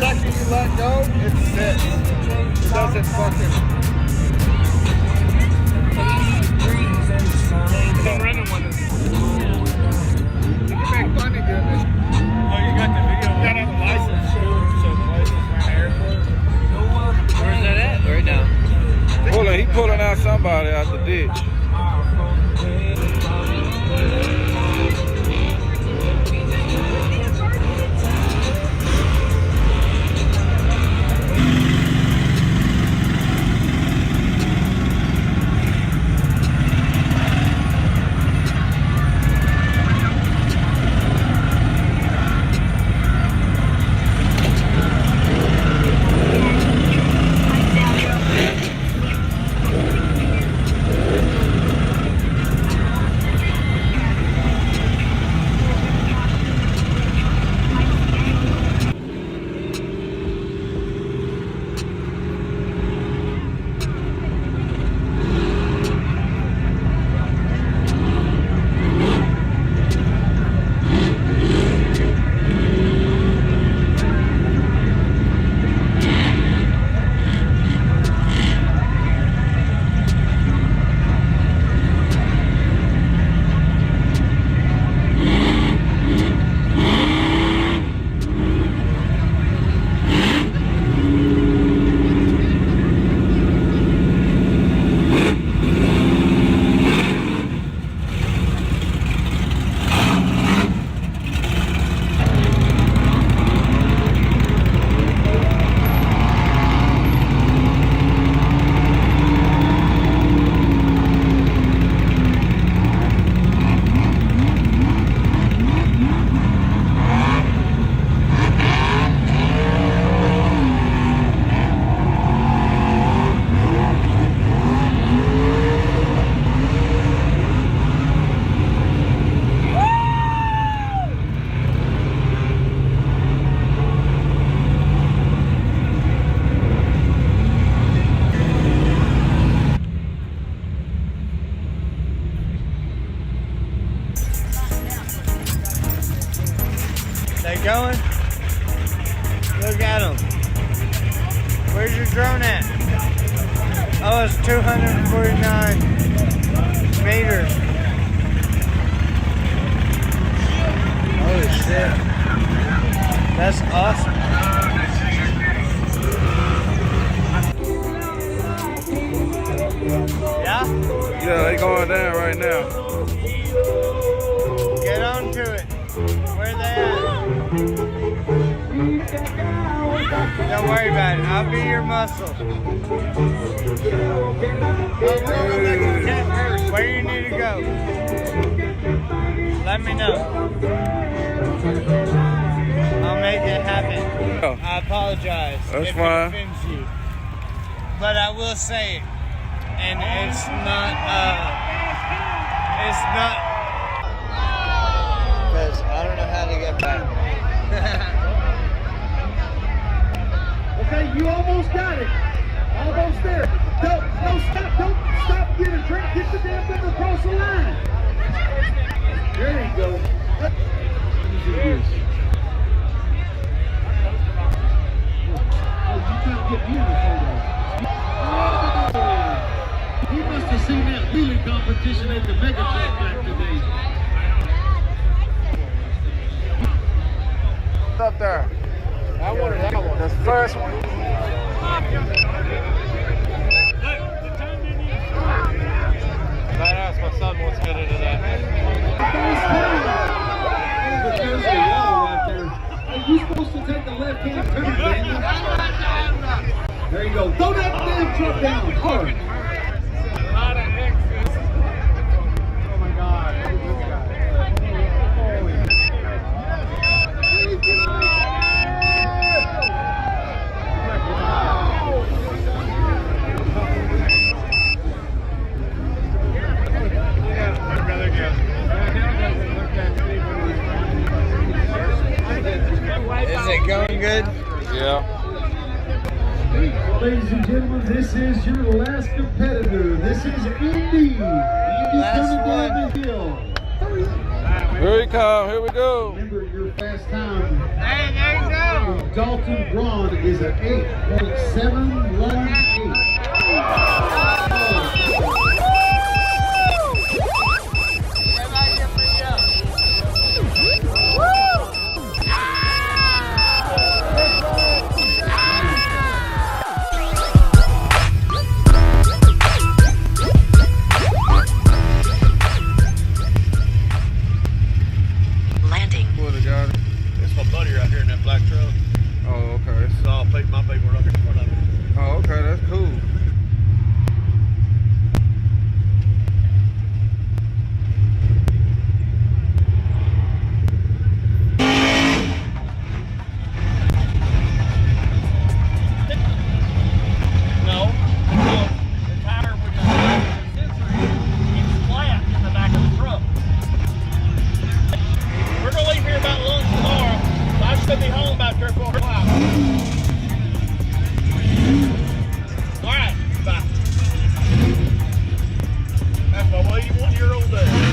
second you let go, it sits. It doesn't fucking. The rental one is. You can make money doing it. Oh, you got the video? You gotta have a license too, so the license around the airport. Where's that at right now? He pulling out somebody out the ditch. They going? Look at them. Where's your drone at? Oh, it's 249 meters. Holy shit. That's awesome. Yeah? Yeah, they going down right now. Get on to it. Where they at? Don't worry about it. I'll be your muscle. Where you need to go? Let me know. I'll make it happen. I apologize if fine. it offends you. But I will say it. And it's not, because I don't know how to get back. Okay, you almost got it. Almost there. Don't stop. Don't stop. Get a drink. Get the damn thing across the line. There you go. You can't get me in the photo. He must have seen that wheelie competition at the Mega Truck back today. Up there. That one or that one? The first one. Badass, my son wants to get into that. There's the yellow right there. Hey, you supposed to take the left-hand turn, Daniel. There you go. Throw that damn truck down hard. Oh my God. Is it going good? Yeah. Ladies and gentlemen, this is your last competitor. This is Indy. Indy's coming down the hill. Here he come. Here we go. Remember your fast time. Hey, there you go. Dalton Braun is an 8.718. It's my buddy right here in that black truck. Oh, okay. This is all my paperwork up here in front of me. Oh, okay, that's cool. No, the tire with the sensor is flat in the back of the truck. We're gonna leave here about lunch tomorrow. So I should be home about 3 or 4 o'clock. All right, bye. That's my 81-year-old dad.